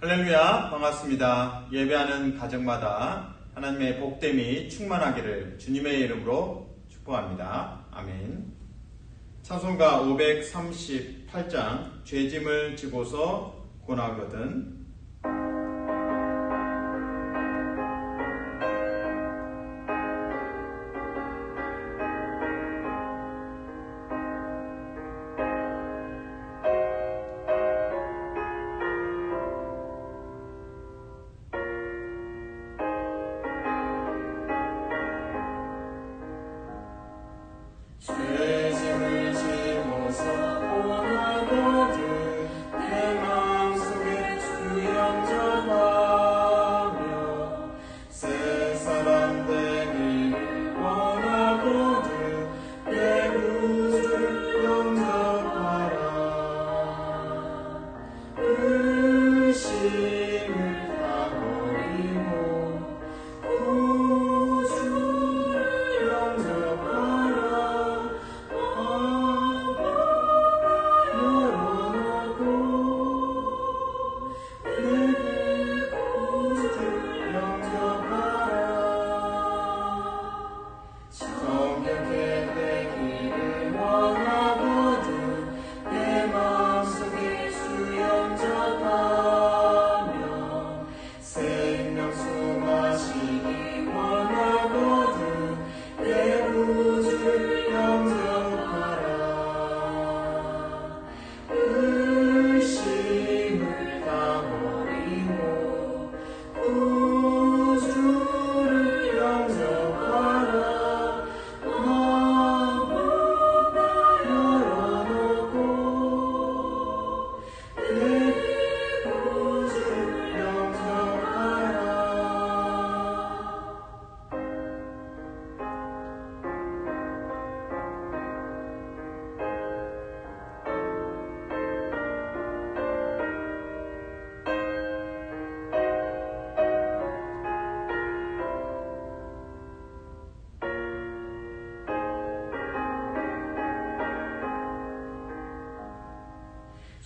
할렐루야, 반갑습니다. 예배하는 가정마다 하나님의 복됨이 충만하기를 주님의 이름으로 축복합니다. 아멘. 찬송가 538장 죄짐을 지고서 고나거든. 죄짐을 지고서 고나거든 내 마음속에 주 영접하며 새 사람 되기를 원하거든 내 구주를 영접하라. 의심을 다 버리고 구주를 영접하라.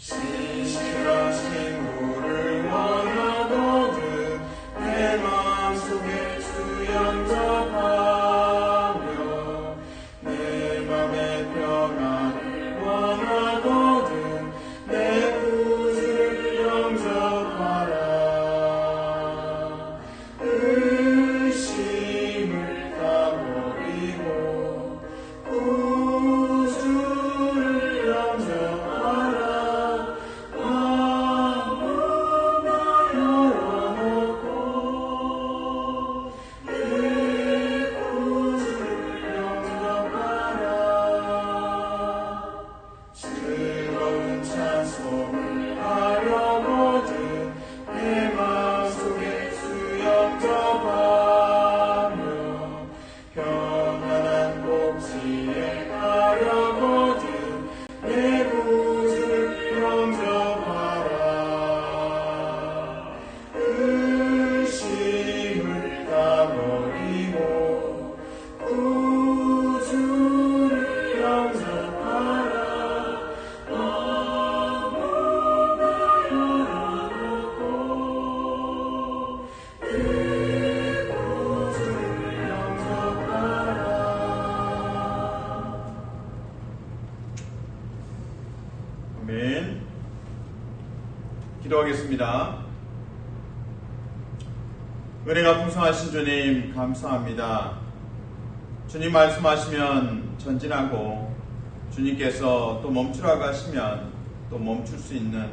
신실한 친구를 원하거든 내 마음속에 주 영접하며 내 맘의 평안을 원하거든 내 구주를 영접하라. 의심을 다 버리고 구주를 영접하라. 즐거운 찬송을 하려거든 내 마음속에 주 영접하며 평안한 복지에 가려거든 내 구주를 영접하라. 의심을 다 버리고 구주를 영접하라. 아멘. 기도하겠습니다. 은혜가 풍성하신 주님 감사합니다. 주님 말씀하시면 전진하고 주님께서 또 멈추라고 하시면 또 멈출 수 있는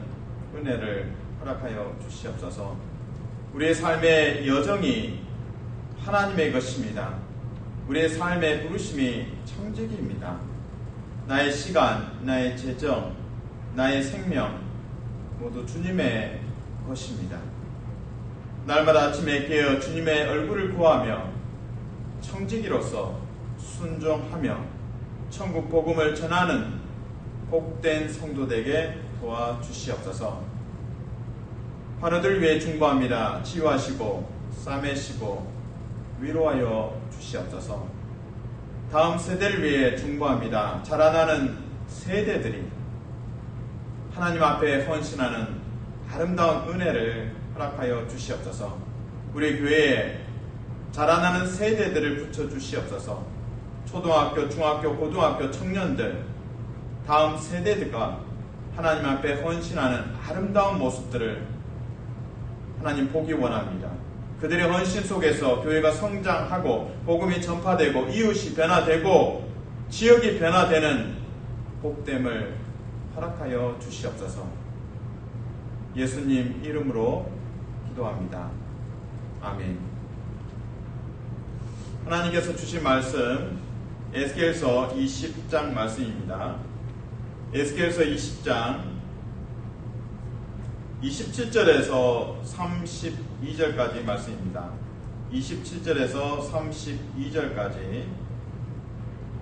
은혜를 허락하여 주시옵소서. 우리의 삶의 여정이 하나님의 것입니다. 우리의 삶의 부르심이 청지기입니다. 나의 시간, 나의 재정, 나의 생명 모두 주님의 것입니다. 날마다 아침에 깨어 주님의 얼굴을 구하며 청지기로서 순종하며 천국 복음을 전하는 복된 성도되게 도와주시옵소서. 환우들 위해 중보합니다. 치유하시고 싸매시고 위로하여 주시옵소서. 다음 세대를 위해 중보합니다. 자라나는 세대들이 하나님 앞에 헌신하는 아름다운 은혜를 허락하여 주시옵소서. 우리 교회에 자라나는 세대들을 붙여주시옵소서. 초등학교, 중학교, 고등학교 청년들, 다음 세대들과 하나님 앞에 헌신하는 아름다운 모습들을 하나님 보기 원합니다. 그들의 헌신 속에서 교회가 성장하고 복음이 전파되고 이웃이 변화되고 지역이 변화되는 복됨을 허락하여 주시옵소서. 예수님 이름으로 기도합니다. 아멘. 하나님께서 주신 말씀 에스겔서 20장 말씀입니다. 에스겔서 20장 27절에서 32절까지 말씀입니다. 27절에서 32절까지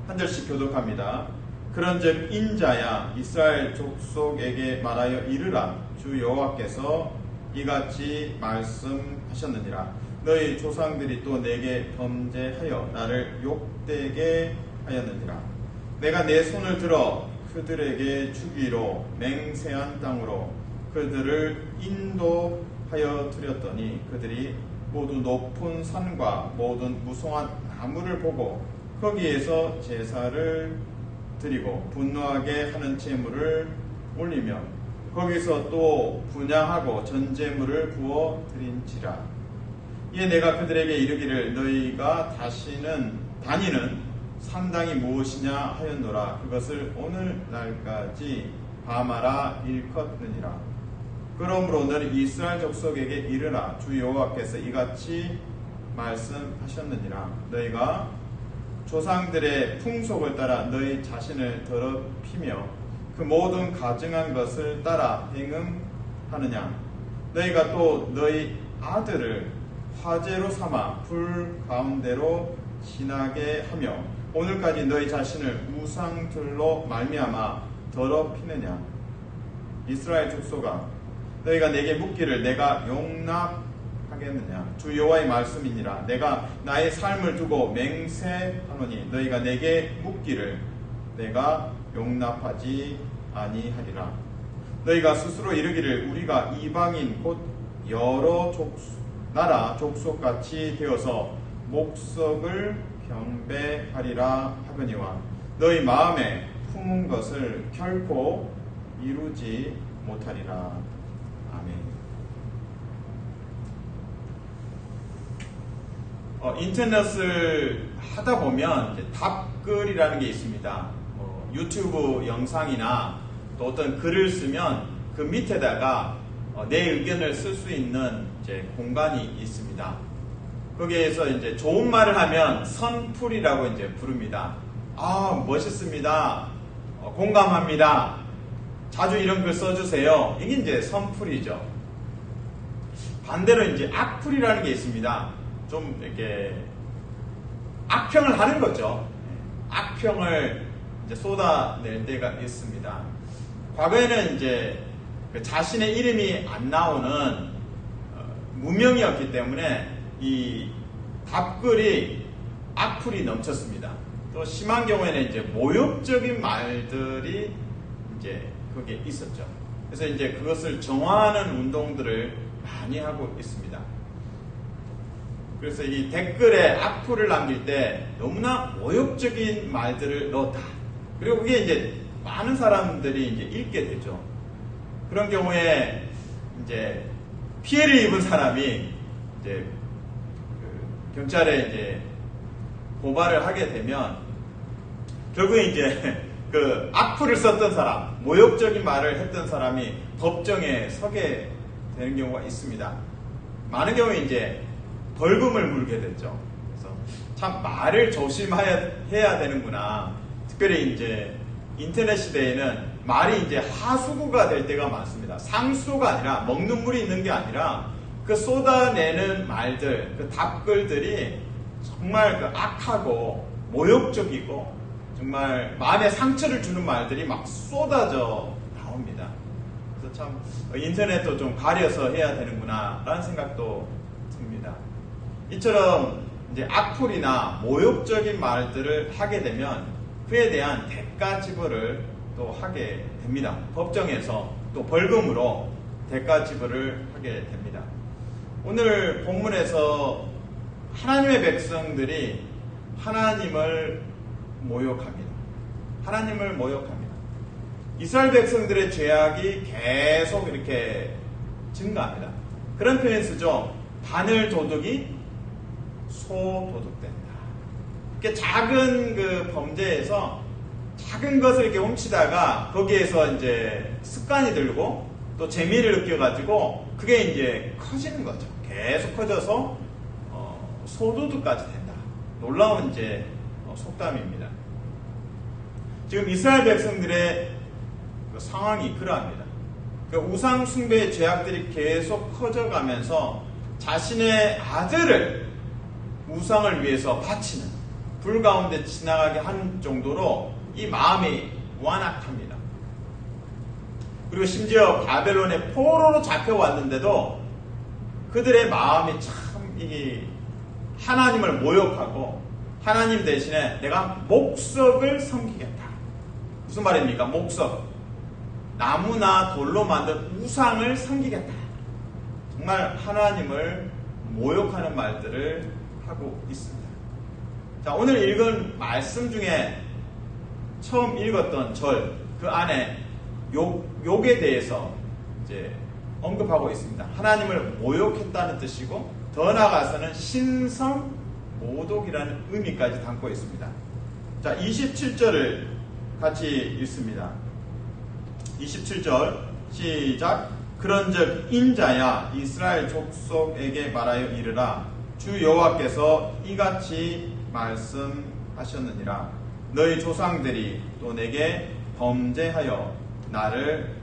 한 절씩 교독합니다. 그런즉 인자야 이스라엘 족속에게 말하여 이르라. 주 여호와께서 이같이 말씀하셨느니라. 너희 조상들이 또 내게 범죄하여 나를 욕되게 하였느니라. 내가 내 손을 들어 그들에게 주기로 맹세한 땅으로 그들을 인도하여 드렸더니 그들이 모두 높은 산과 모든 무성한 나무를 보고 거기에서 제사를 드리고 분노하게 하는 제물을 올리며 거기서 또 분향하고 전제물을 부어 드린지라. 이에 내가 그들에게 이르기를 너희가 다니는 산당이 무엇이냐 하였노라. 그것을 오늘날까지 바마라 일컫느니라. 그러므로 너는 이스라엘 족속에게 이르라. 주 여호와께서 이같이 말씀하셨느니라. 너희가 조상들의 풍속을 따라 너희 자신을 더럽히며 그 모든 가증한 것을 따라 행음하느냐. 너희가 또 너희 아들을 화제로 삼아 불 가운데로 지나게 하며 오늘까지 너희 자신을 우상들로 말미암아 더럽히느냐. 이스라엘 족속아, 너희가 내게 묻기를 내가 용납하겠느냐. 주 여호와의 말씀이니라. 내가 나의 삶을 두고 맹세하노니 너희가 내게 묻기를 내가 용납하지 아니하리라. 너희가 스스로 이르기를 우리가 이방인 곧 여러 나라 족속같이 되어서 목석을 경배하리라 하거니와 너희 마음에 품은 것을 결코 이루지 못하리라. 아멘. 인터넷을 하다 보면 이제 답글이라는 게 있습니다. 유튜브 영상이나 또 어떤 글을 쓰면 그 밑에다가 내 의견을 쓸 수 있는 이제 공간이 있습니다. 거기에서 이제 좋은 말을 하면 선풀이라고 이제 부릅니다. 아, 멋있습니다. 공감합니다. 자주 이런 글 써주세요. 이게 이제 선풀이죠. 반대로 이제 악풀이라는 게 있습니다. 좀 이렇게 악평을 하는 거죠. 악평을 이제 쏟아낼 때가 있습니다. 과거에는 이제 자신의 이름이 안 나오는 무명이었기 때문에 이 답글이 악플이 넘쳤습니다. 또 심한 경우에는 이제 모욕적인 말들이 이제 거기에 있었죠. 그래서 이제 그것을 정화하는 운동들을 많이 하고 있습니다. 그래서 이 댓글에 악플을 남길 때 너무나 모욕적인 말들을 넣었다. 그리고 그게 이제 많은 사람들이 이제 읽게 되죠. 그런 경우에 이제 피해를 입은 사람이 이제 경찰에 이제 고발을 하게 되면 결국에 이제 그 악플을 썼던 사람, 모욕적인 말을 했던 사람이 법정에 서게 되는 경우가 있습니다. 많은 경우에 이제 벌금을 물게 됐죠. 그래서 참 말을 조심해야 되는구나. 특별히 이제 인터넷 시대에는 말이 이제 하수구가 될 때가 많습니다. 상수가 아니라 먹는 물이 있는 게 아니라 그 쏟아내는 말들, 그 답글들이 정말 그 악하고 모욕적이고 정말 마음에 상처를 주는 말들이 막 쏟아져 나옵니다. 그래서 참 인터넷도 좀 가려서 해야 되는구나 라는 생각도 듭니다. 이처럼 이제 악플이나 모욕적인 말들을 하게 되면 그에 대한 대가 지불을 또 하게 됩니다. 법정에서 또 벌금으로 대가 지불을 하게 됩니다. 오늘 본문에서 하나님의 백성들이 하나님을 모욕합니다. 하나님을 모욕합니다. 이스라엘 백성들의 죄악이 계속 이렇게 증가합니다. 그런 표현 쓰죠. 바늘 도둑이 소 도둑된다. 이렇게 작은 그 범죄에서 작은 것을 이렇게 훔치다가 거기에서 이제 습관이 들고 또 재미를 느껴가지고 그게 이제 커지는 거죠. 계속 커져서 소도둑까지 된다. 놀라운 이제 속담입니다. 지금 이스라엘 백성들의 그 상황이 그러합니다. 그 우상 숭배의 죄악들이 계속 커져가면서 자신의 아들을 우상을 위해서 바치는 불 가운데 지나가게 한 정도로 이 마음이 완악합니다. 그리고 심지어 바벨론의 포로로 잡혀왔는데도 그들의 마음이 참 하나님을 모욕하고 하나님 대신에 내가 목석을 섬기겠다. 무슨 말입니까? 목석. 나무나 돌로 만든 우상을 섬기겠다. 정말 하나님을 모욕하는 말들을 하고 있습니다. 자, 오늘 읽은 말씀 중에 처음 읽었던 절, 그 안에 욕에 대해서 이제 언급하고 있습니다. 하나님을 모욕했다는 뜻이고, 더 나아가서는 신성 모독이라는 의미까지 담고 있습니다. 자, 27절을 같이 읽습니다. 27절 시작. 그런즉 인자야 이스라엘 족속에게 말하여 이르라. 주 여호와께서 이같이 말씀하셨느니라. 너희 조상들이 또 내게 범죄하여 나를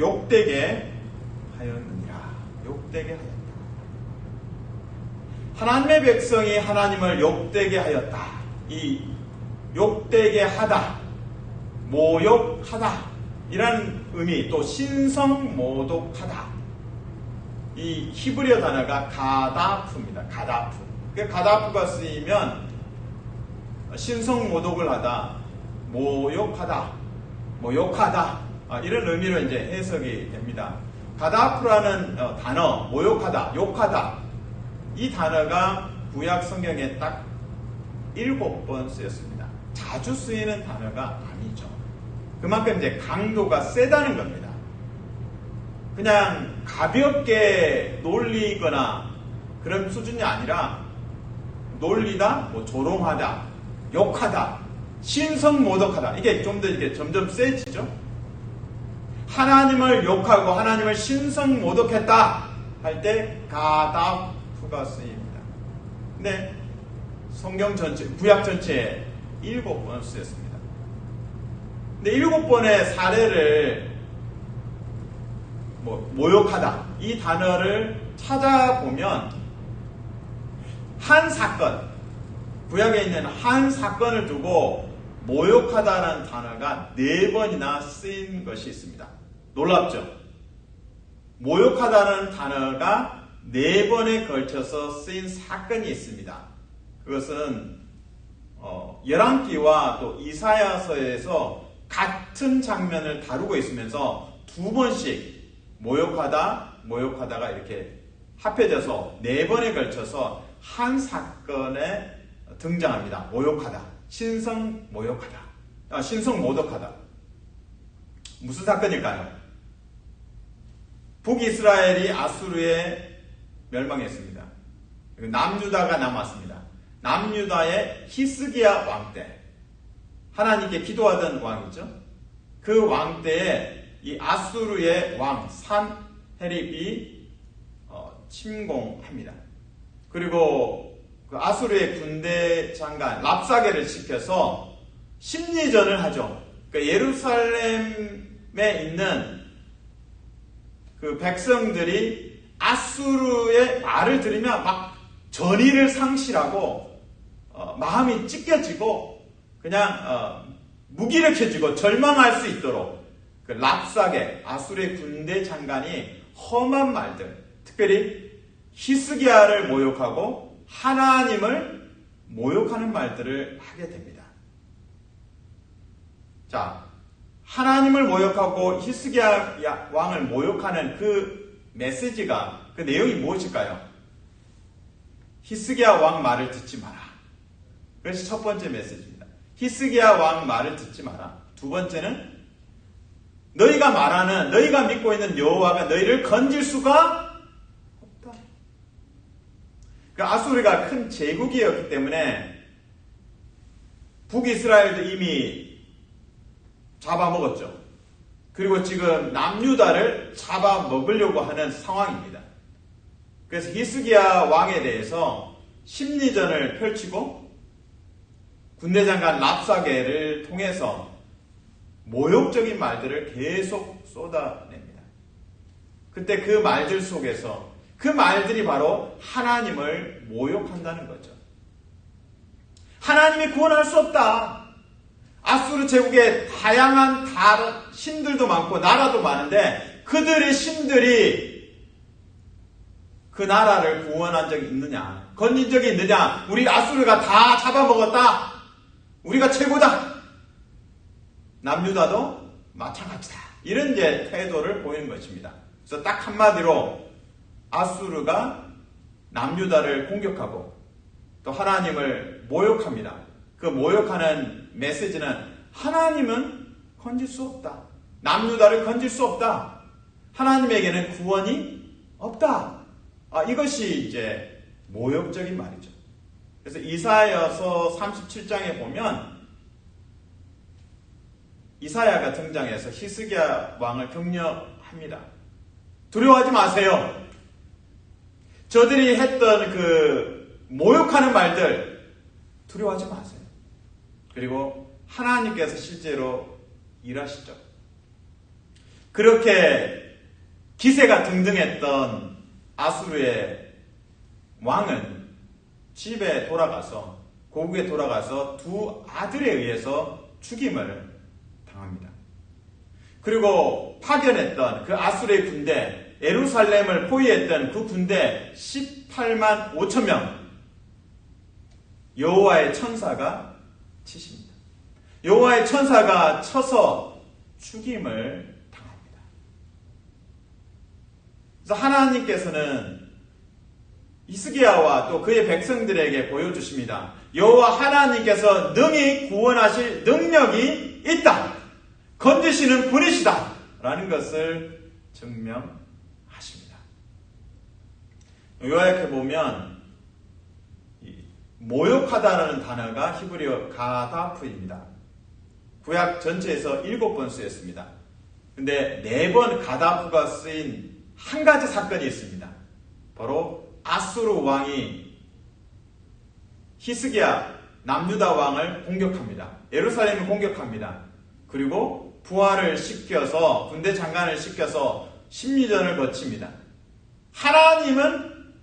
욕되게 하였느니라. 욕되게 하였다. 하나님의 백성이 하나님을 욕되게 하였다. 이 욕되게 하다, 모욕하다 이란 의미, 또 신성모독하다. 이 히브리어 단어가 가다프입니다. 가다프. 그 가다프가 쓰이면 신성모독을 하다, 모욕하다, 욕하다 이런 의미로 이제 해석이 됩니다. 가다프라는 단어, 모욕하다, 욕하다 이 단어가 구약 성경에 딱 7번 쓰였습니다. 자주 쓰이는 단어가 아니죠. 그만큼 이제 강도가 세다는 겁니다. 그냥 가볍게 놀리거나 그런 수준이 아니라 놀리다, 조롱하다, 욕하다, 신성모독하다. 이게 좀 더 이렇게 점점 세지죠. 하나님을 욕하고 하나님을 신성모독했다 할 때 가다프가 쓰입니다. 근데 성경 전체, 구약 전체에 7번 쓰였습니다. 근데 7번의 사례를 모욕하다 이 단어를 찾아보면 한 사건, 구약에 있는 한 사건을 두고 모욕하다라는 단어가 4번이나 쓰인 것이 있습니다. 놀랍죠? 모욕하다는 단어가 4번에 걸쳐서 쓰인 사건이 있습니다. 그것은 열왕기와 또 이사야서에서 같은 장면을 다루고 있으면서 2번씩 모욕하다가 이렇게 합해져서 4번에 걸쳐서 한 사건에 등장합니다. 모욕하다, 신성모독하다. 무슨 사건일까요? 북이스라엘이 아수르에 멸망했습니다. 남유다가 남았습니다. 남유다의 히스기야 왕 때, 하나님께 기도하던 왕이죠. 그 왕 때에 이 아수르의 왕 산헤립이 침공합니다. 그리고 그 아수르의 군대 장관 랍사게를 시켜서 심리전을 하죠. 그러니까 예루살렘에 있는 그 백성들이 아수르의 말을 들으면 막 전의를 상실하고 마음이 찢겨지고 그냥 무기력해지고 절망할 수 있도록 그 랍사게 아수르의 군대 장관이 험한 말들, 특별히 히스기야를 모욕하고 하나님을 모욕하는 말들을 하게 됩니다. 자, 하나님을 모욕하고 히스기야 왕을 모욕하는 그 메시지가, 그 내용이 무엇일까요? 히스기야 왕 말을 듣지 마라. 그것이 첫 번째 메시지입니다. 히스기야 왕 말을 듣지 마라. 두 번째는 너희가 말하는, 너희가 믿고 있는 여호와가 너희를 건질 수가 없다. 그 아수르가 큰 제국이었기 때문에 북이스라엘도 이미 잡아먹었죠. 그리고 지금 남유다를 잡아먹으려고 하는 상황입니다. 그래서 히스기야 왕에 대해서 심리전을 펼치고 군대장관 랍사게를 통해서 모욕적인 말들을 계속 쏟아냅니다. 그때 그 말들 속에서 그 말들이 바로 하나님을 모욕한다는 거죠. 하나님이 구원할 수 없다. 아수르 제국에 다양한 다른 신들도 많고 나라도 많은데 그들의 신들이 그 나라를 구원한 적이 있느냐? 건진 적이 있느냐? 우리 아수르가 다 잡아먹었다. 우리가 최고다. 남유다도 마찬가지다. 이런 이제 태도를 보이는 것입니다. 그래서 딱 한마디로 아수르가 남유다를 공격하고 또 하나님을 모욕합니다. 그 모욕하는 메시지는 하나님은 건질 수 없다. 남유다를 건질 수 없다. 하나님에게는 구원이 없다. 이것이 이제 모욕적인 말이죠. 그래서 이사야서 37장에 보면 이사야가 등장해서 히스기야 왕을 격려합니다. 두려워하지 마세요. 저들이 했던 그 모욕하는 말들 두려워하지 마세요. 그리고 하나님께서 실제로 일하시죠. 그렇게 기세가 등등했던 아수르의 왕은 집에 돌아가서, 고국에 돌아가서 두 아들에 의해서 죽임을 당합니다. 그리고 파견했던 그 아수르의 군대, 예루살렘을 포위했던 그 군대 18만 5천 명, 여호와의 천사가 치십니다. 여호와의 천사가 쳐서 죽임을 당합니다. 그래서 하나님께서는 히스기야와 또 그의 백성들에게 보여주십니다. 여호와 하나님께서 능히 구원하실 능력이 있다. 건지시는 분이시다. 라는 것을 증명하십니다. 요약해 보면 모욕하다라는 단어가 히브리어 가다프입니다. 구약 전체에서 7번 쓰였습니다. 근데 4번 가다프가 쓰인 한 가지 사건이 있습니다. 바로 아수르 왕이 히스기야 남유다 왕을 공격합니다. 예루살렘을 공격합니다. 그리고 부하를 시켜서 군대 장관을 시켜서 심리전을 거칩니다. 하나님은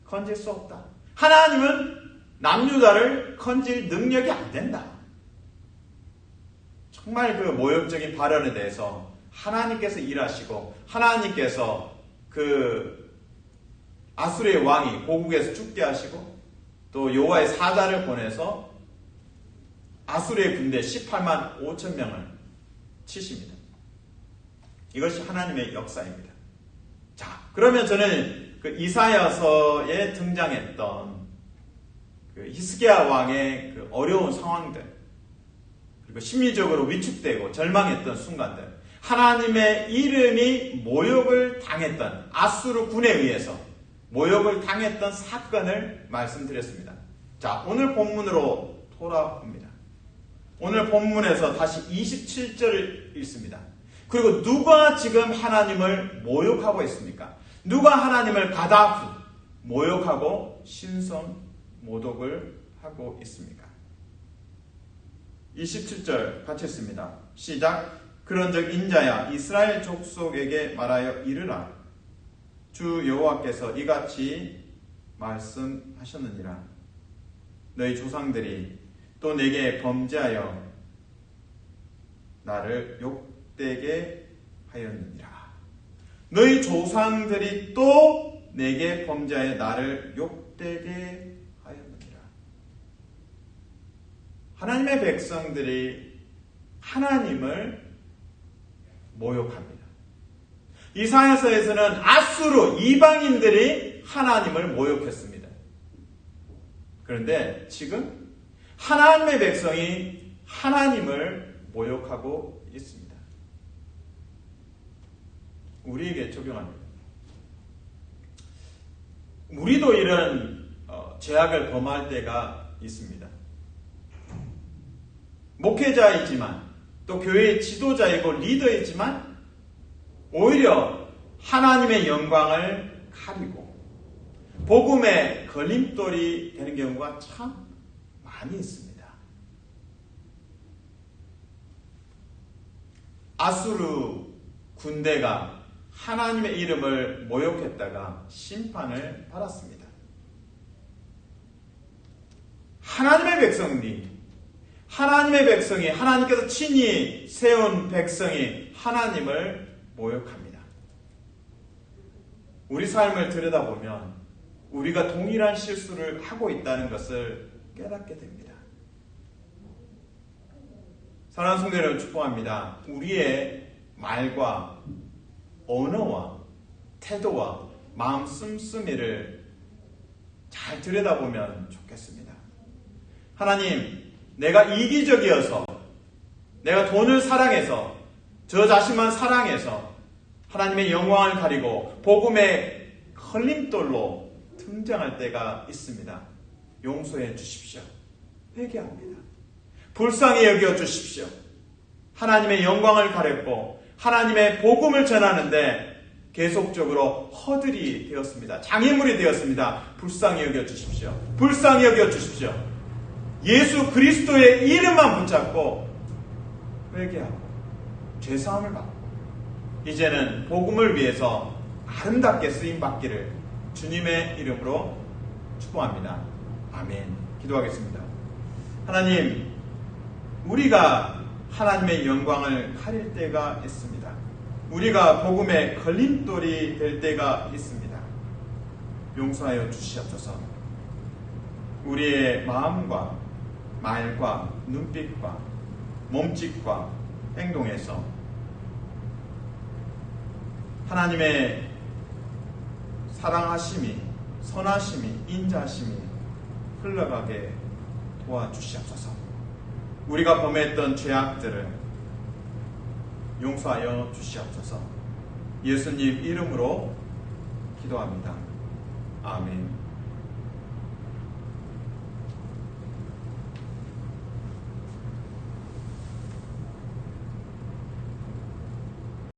건질 수 없다. 하나님은 남유다를 건질 능력이 안 된다. 정말 그 모욕적인 발언에 대해서 하나님께서 일하시고 하나님께서 그 아수르의 왕이 고국에서 죽게 하시고 또 여호와의 사자를 보내서 아수르의 군대 18만 5천 명을 치십니다. 이것이 하나님의 역사입니다. 자, 그러면 저는 그 이사야서에 등장했던 그 히스기야 왕의 그 어려운 상황들, 그리고 심리적으로 위축되고 절망했던 순간들, 하나님의 이름이 모욕을 당했던 아수르 군에 의해서 모욕을 당했던 사건을 말씀드렸습니다. 자, 오늘 본문으로 돌아옵니다. 오늘 본문에서 다시 27절을 읽습니다. 그리고 누가 지금 하나님을 모욕하고 있습니까? 누가 하나님을 가다프 모욕하고 신성 모독을 하고 있습니까? 27절 같이 읽습니다. 시작. 그런즉 인자야 이스라엘 족속에게 말하여 이르라. 주 여호와께서 이같이 말씀하셨느니라. 너희 조상들이 또 내게 범죄하여 나를 욕되게 하였느니라. 너희 조상들이 또 내게 범죄하여 나를 욕되게 하였느니라. 하나님의 백성들이 하나님을 모욕합니다. 이사야서에서는 아수르 이방인들이 하나님을 모욕했습니다. 그런데 지금 하나님의 백성이 하나님을 모욕하고 있습니다. 우리에게 적용합니다. 우리도 이런 죄악을 범할 때가 있습니다. 목회자이지만 또 교회의 지도자이고 리더이지만 오히려 하나님의 영광을 가리고 복음의 걸림돌이 되는 경우가 참 많이 있습니다. 아수르 군대가 하나님의 이름을 모욕했다가 심판을 받았습니다. 하나님의 백성이 하나님께서 친히 세운 백성이 하나님을 모욕합니다. 우리 삶을 들여다보면 우리가 동일한 실수를 하고 있다는 것을 깨닫게 됩니다. 사랑하는 성도 여러분, 축복합니다. 우리의 말과 언어와 태도와 마음 씀씀이를 잘 들여다보면 좋겠습니다. 하나님, 내가 이기적이어서, 내가 돈을 사랑해서, 저 자신만 사랑해서 하나님의 영광을 가리고 복음의 걸림돌로 등장할 때가 있습니다. 용서해 주십시오. 회개합니다. 불쌍히 여겨 주십시오. 하나님의 영광을 가렸고 하나님의 복음을 전하는데 계속적으로 허들이 되었습니다. 장애물이 되었습니다. 불쌍히 여겨 주십시오. 불쌍히 여겨 주십시오. 예수 그리스도의 이름만 붙잡고 회개하고 죄사함을 받고 이제는 복음을 위해서 아름답게 쓰임받기를 주님의 이름으로 축복합니다. 아멘. 기도하겠습니다. 하나님, 우리가 하나님의 영광을 가릴 때가 있습니다. 우리가 복음의 걸림돌이 될 때가 있습니다. 용서하여 주시옵소서. 우리의 마음과 말과 눈빛과 몸짓과 행동에서 하나님의 사랑하심이, 선하심이, 인자하심이 흘러가게 도와주시옵소서. 우리가 범했던 죄악들을 용서하여 주시옵소서. 예수님 이름으로 기도합니다. 아멘.